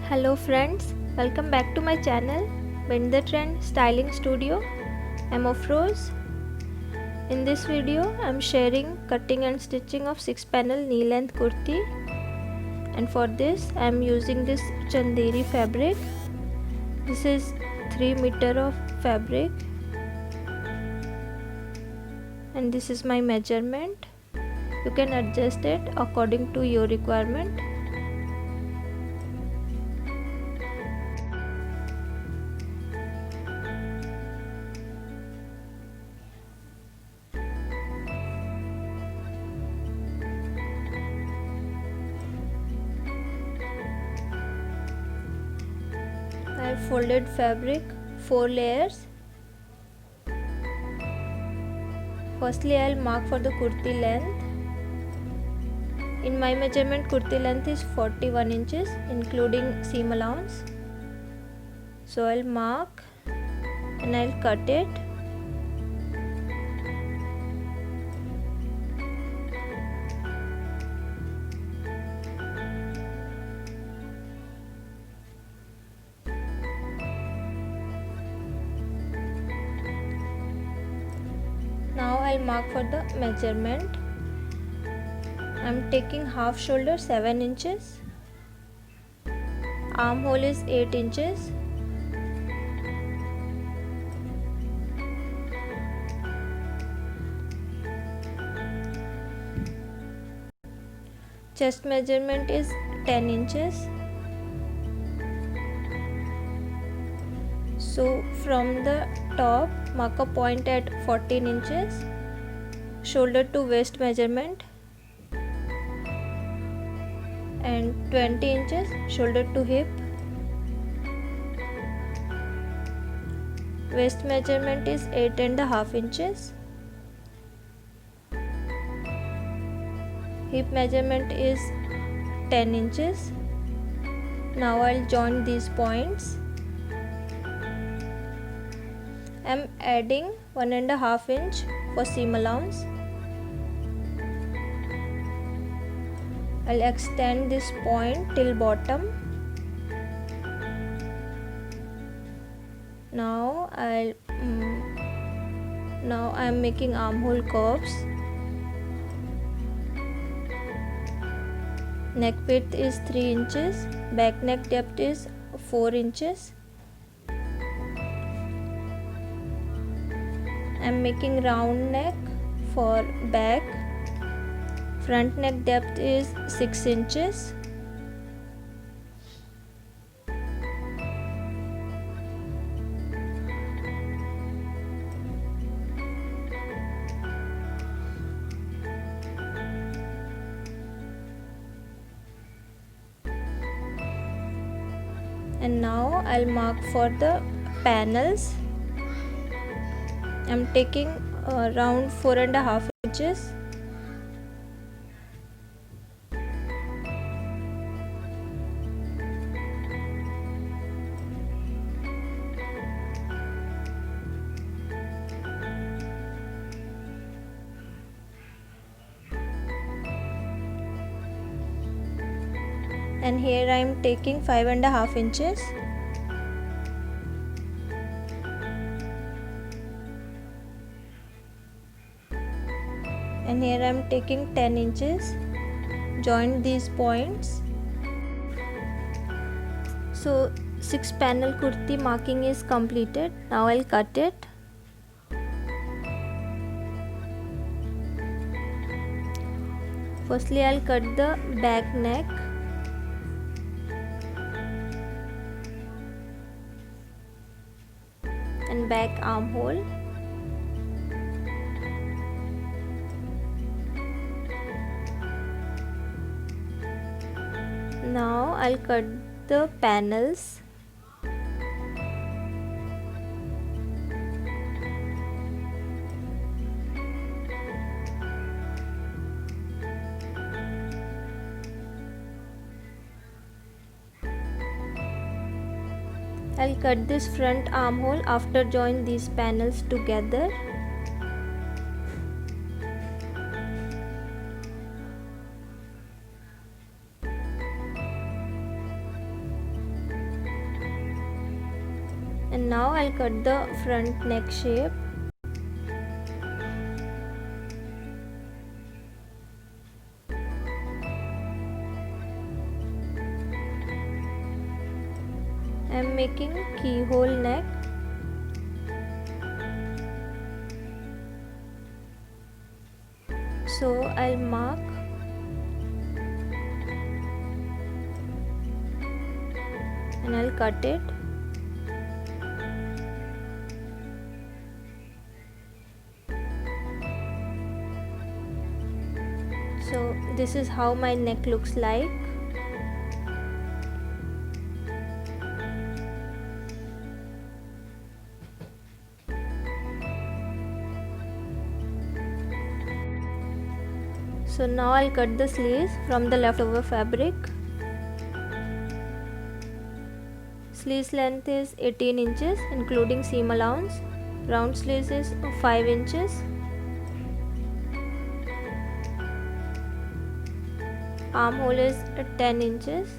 Hello friends, welcome back to my channel Bend the Trend Styling Studio. I'm Afroz. In this video, I'm sharing cutting and stitching of 6-panel knee-length kurti, and for this I'm using this chanderi fabric. This is 3 meter of fabric, and this is my measurement. You can adjust it according to your requirement. I have folded fabric 4 layers. Firstly, I'll mark for the kurti length. In my measurement, kurti length is 41 inches including seam allowance. So I'll mark and I'll cut it. Now I'll mark for the measurement. I'm taking half shoulder 7 inches, armhole is 8 inches, chest measurement is 10 inches. So from the top, mark a point at 14 inches, shoulder to waist measurement, and 20 inches shoulder to hip. Waist measurement is 8.5 inches. Hip measurement is 10 inches. Now I'll join these points. I'm adding 1.5 inch for seam allowance. I'll extend this point till bottom. Now I'm making armhole curves. Neck width is 3 inches. Back neck depth is 4 inches. I'm making round neck for back. Front neck depth is 6 inches. And now I'll mark for the panels. I'm taking around 4.5 inches. And here I am taking 5.5 inches. And here I am taking 10 inches. Join these points. So 6-panel kurti marking is completed. Now I'll cut it. Firstly, I'll cut the back neck. And back armhole. Now I'll cut the panels. I'll cut this front armhole after join these panels together. And now I'll cut the front neck shape. I'm making keyhole neck. So I'll mark and I'll cut it. So this is how my neck looks like. So now I'll cut the sleeves from the leftover fabric. Sleeves length is 18 inches including seam allowance. Round sleeves is 5 inches. Armhole is 10 inches.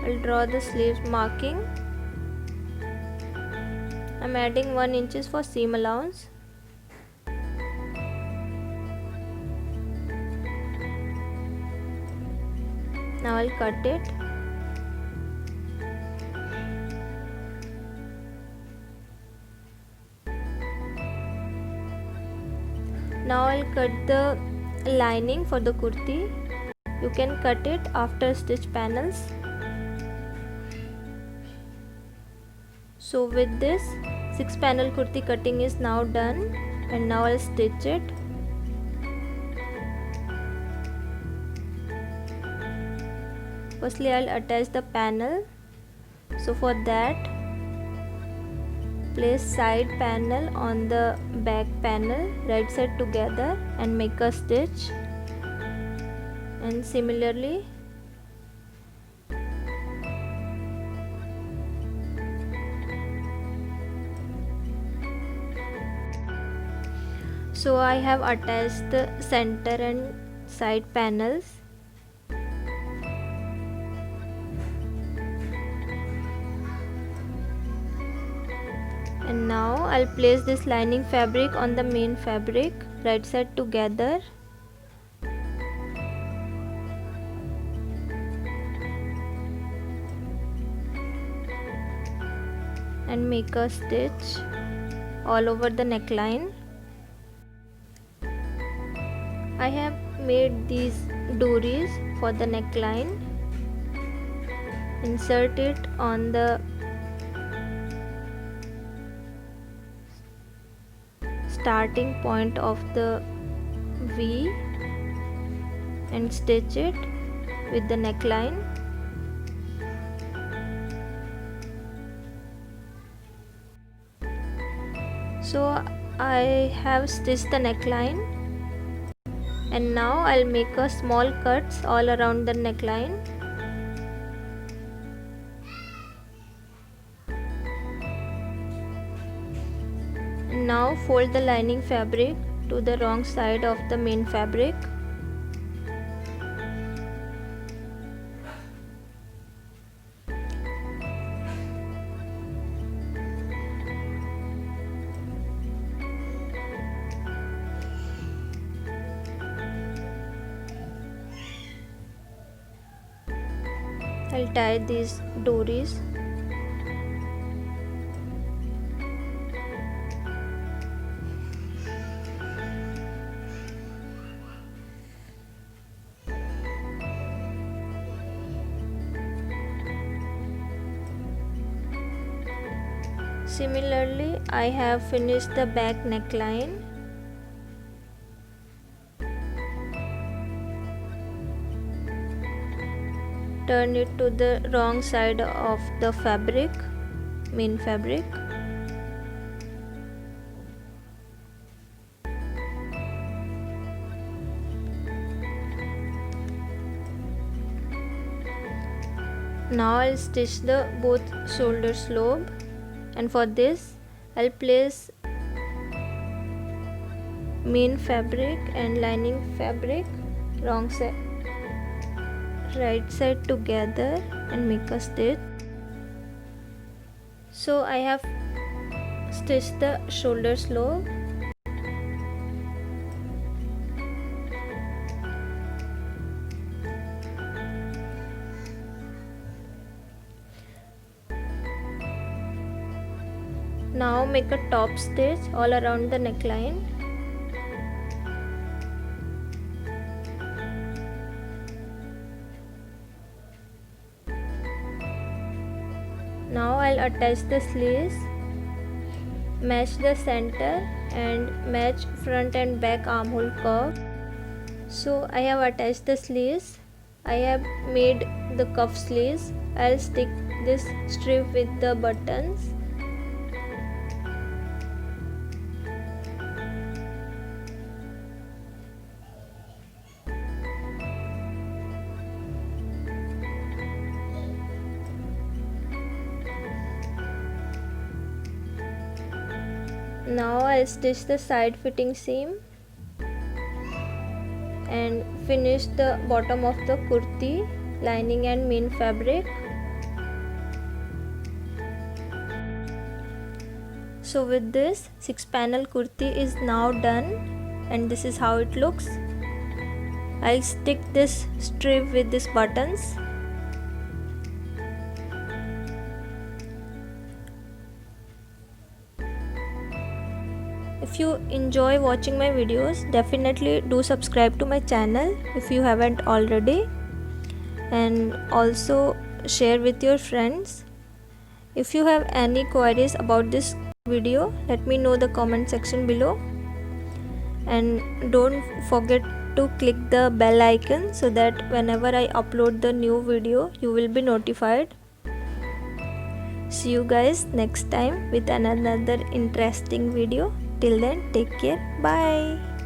I'll draw the sleeves marking. I'm adding 1 inches for seam allowance. Now I'll cut it. Now I'll cut the lining for the kurti. You can cut it after stitch panels. So with this 6 panel kurti cutting is now done, and now I'll stitch it. Firstly I'll attach the panel. So for that, place side panel on the back panel, right side together, and make a stitch. And similarly so I have attached the center and side panels. And now I'll place this lining fabric on the main fabric, right side together. And make a stitch all over the neckline. I have made these dories for the neckline. Insert it on the starting point of the V and stitch it with the neckline. So I have stitched the neckline, and now I'll make a small cuts all around the neckline. Now fold the lining fabric to the wrong side of the main fabric. I'll tie these dories. Similarly, I have finished the back neckline. Turn it to the wrong side of the fabric, main fabric. Now I'll stitch the both shoulder slope, and for this I'll place main fabric and lining fabric wrong side right side together and make a stitch. So I have stitched the shoulder slope. Now make a top stitch all around the neckline. Now I'll attach the sleeves, match the center and match front and back armhole curve. So I have attached the sleeves. I have made the cuff sleeves. I'll stick this strip with the buttons. Now I'll stitch the side fitting seam and finish the bottom of the kurti, lining and main fabric. So with this 6-panel kurti is now done, and this is how it looks. I'll stick this strip with these buttons. If you enjoy watching my videos, definitely do subscribe to my channel if you haven't already, and also share with your friends. If you have any queries about this video, let me know in the comment section below, and don't forget to click the bell icon so that whenever I upload the new video you will be notified. See you guys next time with another interesting video. Till then, take care. Bye.